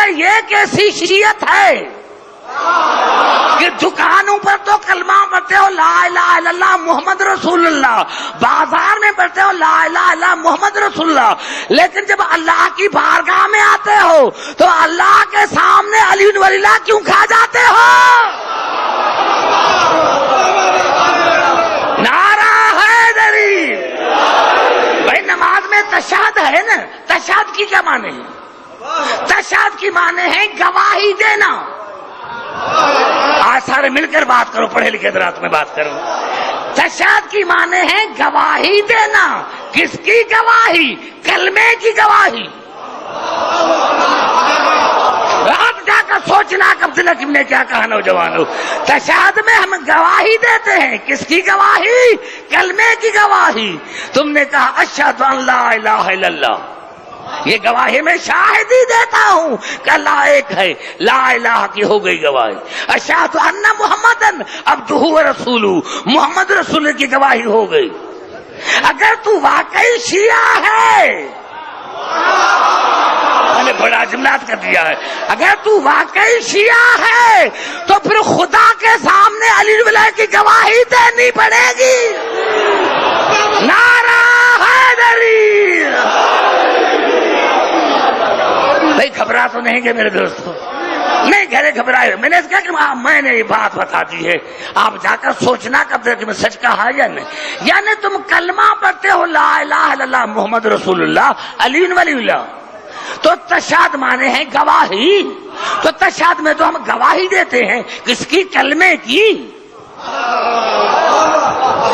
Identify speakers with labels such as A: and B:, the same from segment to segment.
A: ارے یہ کیسی شریعت ہے کہ دکانوں پر تو کلمہ پڑھتے ہو لا الہ الا اللہ محمد رسول اللہ، بازار میں پڑھتے ہو لا الہ الا اللہ محمد رسول اللہ، لیکن جب اللہ کی بارگاہ میں آتے ہو تو اللہ کے سامنے علی بن ولی اللہ کیوں کھا جاتے ہو؟ نعرہ حیدری! بھائی نماز میں تشہد ہے نا، تشہد کی کیا معنی ہے؟ تشہد کی معنی ہے گواہی دینا۔ آج سارے مل کر بات کرو، پڑھے لکھے حضرات میں بات کرو۔ تشہد کی معنی ہے گواہی دینا۔ کس کی گواہی؟ کلمے کی گواہی۔ رات جا کر سوچنا کہ عبداللہ ابن نے کیا کہا نوجوانوں۔ تشہد میں ہم گواہی دیتے ہیں، کس کی گواہی؟ کلمے کی گواہی۔ تم نے کہا اشہد ان لا الہ الا اللہ، یہ گواہی میں شاہدی دیتا ہوں کہ اللہ ایک ہے، لا الہ کی ہو گئی گواہی۔ اشہد ان محمدن عبدہ و رسولہ، محمد رسول کی گواہی ہو گئی۔ اگر تو واقعی شیعہ ہے، میں نے بڑا جملات کر دیا ہے، اگر تو واقعی شیعہ ہے تو پھر خدا کے سامنے علی بن ولی کی گواہی دینی پڑے گی۔ نعرہ حیدری! بھائی گھبرا تو نہیں گے میرے دوستو؟ نہیں گھرے گھبرائے۔ میں نے کہا کہ میں نے یہ بات بتا دی ہے، آپ جا کر سوچنا کب تک میں سچ کہا یا نہیں۔ یعنی تم کلمہ پڑھتے ہو لا الہ الا اللہ محمد رسول اللہ علی بن ولی اللہ، تو تشہد مانے ہیں گواہی، تو تشہد میں تو ہم گواہی دیتے ہیں، کس کی؟ کلمے کی۔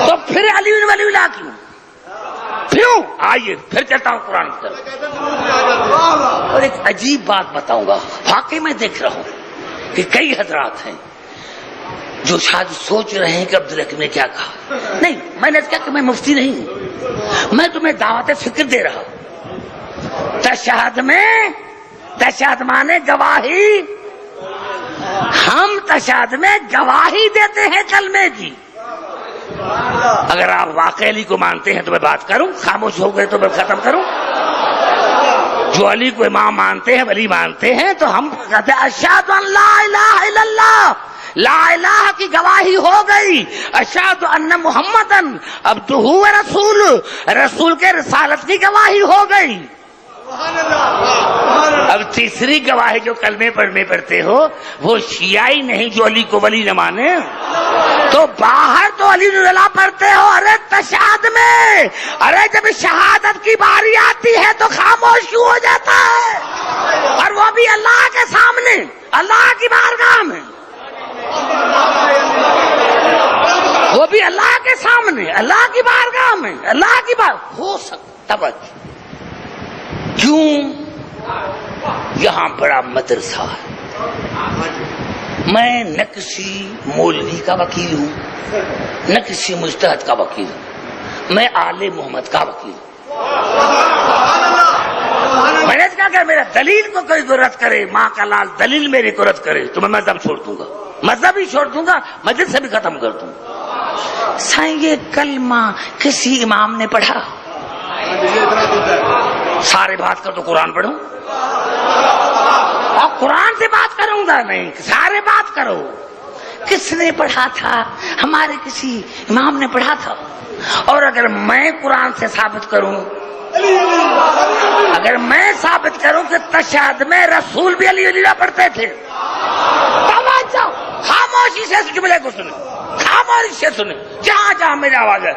A: تو پھر علی بن ولی اللہ کیوں؟ کیوں؟ آئیے پھر چلتا ہوں قرآن کی طرف۔ اور ایک عجیب بات بتاؤں گا، واقعی میں دیکھ رہا ہوں کہ کئی حضرات ہیں جو شاید سوچ رہے ہیں کہ عبدالحق نے کیا کہا۔ نہیں، میں نے کہا کہ میں مفتی نہیں ہوں، میں تمہیں دعوت فکر دے رہا ہوں۔ تشہد میں، تشہد مانے گواہی، ہم تشہد میں گواہی دیتے ہیں کلمے کی۔ اگر آپ واقعی علی کو مانتے ہیں تو میں بات کروں، خاموش ہو گئے تو میں ختم کروں۔ جو علی کو امام مانتے ہیں، ولی مانتے ہیں، تو ہم کہتے ہیں اشہد ان لا الہ الا اللہ، لا الہ کی گواہی ہو گئی، اشہد ان محمدن عبدہ و رسول، رسول کے رسالت کی گواہی ہو گئی۔ اب تیسری گواہی جو کلمے پڑھنے پڑتے ہو وہ شیعی نہیں جو علی کو ولی نہ مانے، تو باہر تو علی بن ولی پڑھتے ہو، ارے تشہد میں، ارے جب شہادت کی باری آتی ہے تو خاموش کیوں ہو جاتا ہے؟ اور وہ بھی اللہ کے سامنے، اللہ کی بارگاہ میں، وہ بھی اللہ کے سامنے، اللہ کی بارگاہ میں، اللہ کی بار ہو سکتا توجہ۔ کیوں؟ یہاں بڑا مدرسہ ہے۔ میں نہ کسی مولوی کا وکیل ہوں، نہ کسی مجتہد کا وکیل ہوں، میں آل محمد کا وکیل ہوں۔ میں نے کہا کہ میرا دلیل کو کوئی رد کرے، ماں کا لال دلیل میرے کو رد کرے تو میں مذہب چھوڑ دوں گا، مذہب ہی چھوڑ دوں گا، مسجد سے بھی ختم کر دوں گا۔ سائیں یہ کلمہ کسی امام نے پڑھا؟ سارے بات کر تو قرآن پڑھوں، اور قرآن سے بات کروں گا نہیں، سارے بات کرو۔ کس نے پڑھا تھا؟ ہمارے کسی امام نے پڑھا تھا۔ اور اگر میں قرآن سے ثابت کروں، اگر میں ثابت کروں کہ تشہد میں رسول بھی علی اللہ پڑھتے تھے، توجہ، خاموشی سے اس جملے کو سنیں، خاموشی سے سنیں، جہاں جہاں میری آواز ہے۔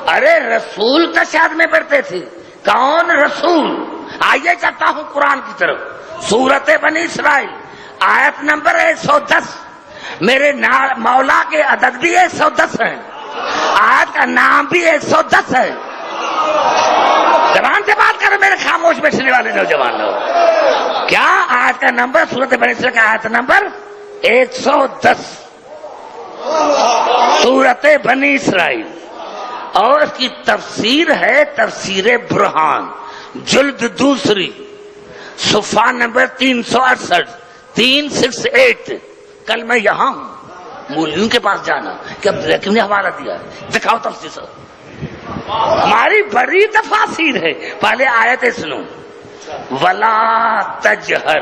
A: ارے رسول تشہد میں پڑھتے تھے، کون رسول؟ آئیے چلتا ہوں قرآن کی طرف، سورت بنی اسرائیل آیت نمبر 110۔ میرے مولا کے عدد بھی 110 ہیں، آیت کا نام بھی 110 ہے۔ زبان سے بات کرو میرے خاموش بیٹھنے والے نوجوان لوگ۔ کیا آیت کا نمبر؟ سورت بنی اسرائیل کا آیت نمبر 110، سورت بنی اسرائیل، اور اس کی تفسیر ہے تفسیر برہان، جلد دوسری، صفحہ نمبر 368، 368۔ کل میں یہاں ہوں، مولویوں کے پاس جانا کہ عبدالحق نے حوالہ دیا ہے، دکھاؤ تفسیر۔ ہماری بڑی تفاسیر ہے، پہلے آیت سنو، ولا تجہر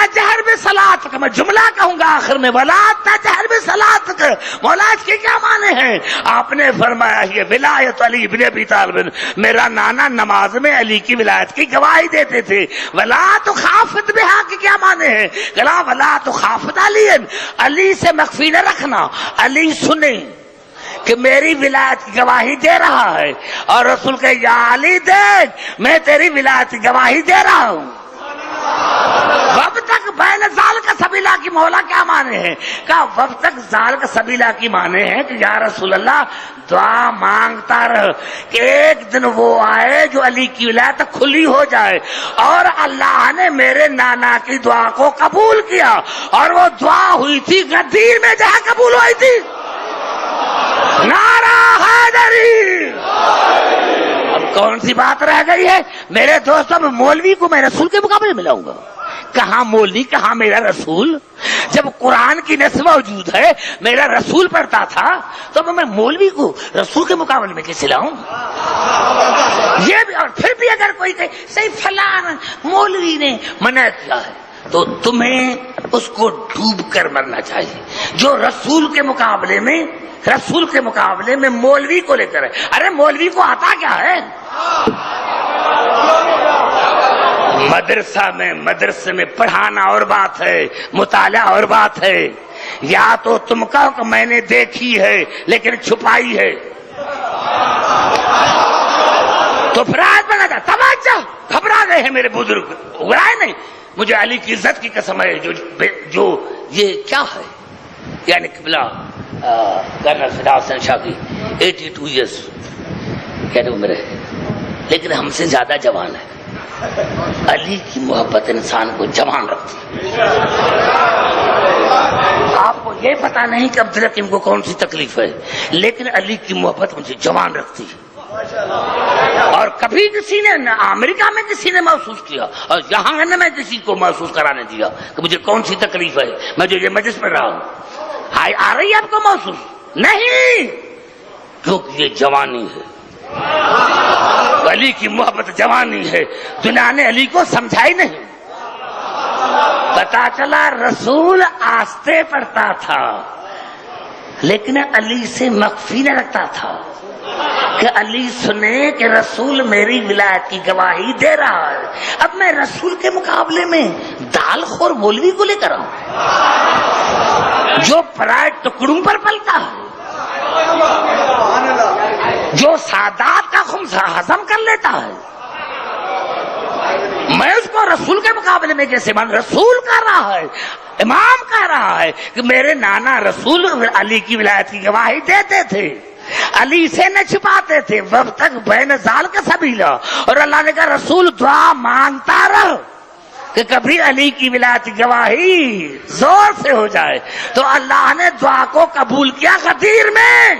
A: تجہر بصلاتک، میں جملہ کہوں گا آخر میں، ولا تجہر بصلاتک، مولا اس کے کیا معنی ہیں؟ آپ نے فرمایا یہ ولایت علی ابن ابی طالب، میرا نانا نماز میں علی کی ولایت کی گواہی دیتے تھے۔ ولا تخافت بہا کے کیا معنی ہے؟ کہا ولا تخافت علی، علی سے مخفی نہ رکھنا، علی سنے کہ میری ولایت کی گواہی دے رہا ہے، اور رسول کہ یا علی دیکھ میں تیری ولایت کی گواہی دے رہا ہوں۔ وب تک بین زال کا سبیلا کی مولا کیا مانے ہیں؟ کہا وب تک زال کا سبیلا کی مانے ہیں کہ یا رسول اللہ دعا مانگتا رہ کہ ایک دن وہ آئے جو علی کی ولایت کھلی ہو جائے، اور اللہ نے میرے نانا کی دعا کو قبول کیا، اور وہ دعا ہوئی تھی غدیر میں جہاں قبول ہوئی تھی۔ نعرہ حیدری۔ اب کون سی بات رہ گئی ہے میرے دوستوں؟ میں مولوی کو میں رسول کے مقابلے میں لاؤں گا؟ کہاں مولوی کہاں میرا رسول؟ جب قرآن کی نص موجود ہے میرا رسول پڑھتا تھا تو میں مولوی کو رسول کے مقابلے میں کیسے لاؤں؟ یہ بھی، اور پھر بھی اگر کوئی کہے صحیح فلاں مولوی نے منع کیا ہے تو تمہیں اس کو ڈوب کر مرنا چاہیے، جو رسول کے مقابلے میں مولوی کو لے کر ہے۔ ارے مولوی کو آتا کیا ہے؟ مدرسے میں پڑھانا اور بات ہے، مطالعہ اور بات ہے۔ یا تو تم کہو کہ میں نے دیکھی ہے لیکن چھپائی ہے، تو فرائض بنا تھا توجہ، گھبرا گئے ہیں میرے بزرگ، گھبرائے نہیں۔ مجھے علی کی عزت کی قسم ہے جو یہ کیا ہے، یعنی قبلہ کرنل فدا حسین شاہ کی 82 ایئرس کہتے عمر ہے، لیکن ہم سے زیادہ جوان ہے۔ علی کی محبت انسان کو جوان رکھتی ہے۔ آپ کو یہ پتا نہیں کہ عبد الحکیم کو کون سی تکلیف ہے، لیکن علی کی محبت مجھے جوان رکھتی ہے۔ اور کبھی کسی نے نہ امریکہ میں کسی نے محسوس کیا، اور یہاں نہ میں کسی کو محسوس کرانے دیا کہ مجھے کون سی تکلیف ہے، میں جو یہ مجلس پڑھ رہا ہوں آ رہی ہے آپ کو محسوس نہیں، کیونکہ یہ جوانی ہے، علی کی محبت جوانی ہے۔ دنیا نے علی کو سمجھائی نہیں، پتا چلا رسول آستے پڑھتا تھا لیکن علی سے مخفی نہ رکھتا تھا کہ علی سنے کہ رسول میری ولایت کی گواہی دے رہا ہے۔ اب میں رسول کے مقابلے میں دال خور مولوی کو لے کر آؤں جو پرائے ٹکڑوں پر پلتا ہے، جو سادات کا خمسہ ہضم کر لیتا ہے، میں اس کو رسول کے مقابلے میں کیسے مان؟ رسول کہہ رہا ہے، امام کہہ رہا ہے کہ میرے نانا رسول علی کی ولایت کی گواہی دیتے تھے، علی سے نہ چھپاتے تھے، وب تک بین زال کا سبیلا۔ اور اللہ نے کہا رسول دعا مانگتا رہ کہ کبھی علی کی ولایت کی گواہی زور سے ہو جائے، تو اللہ نے دعا کو قبول کیا غدیر میں۔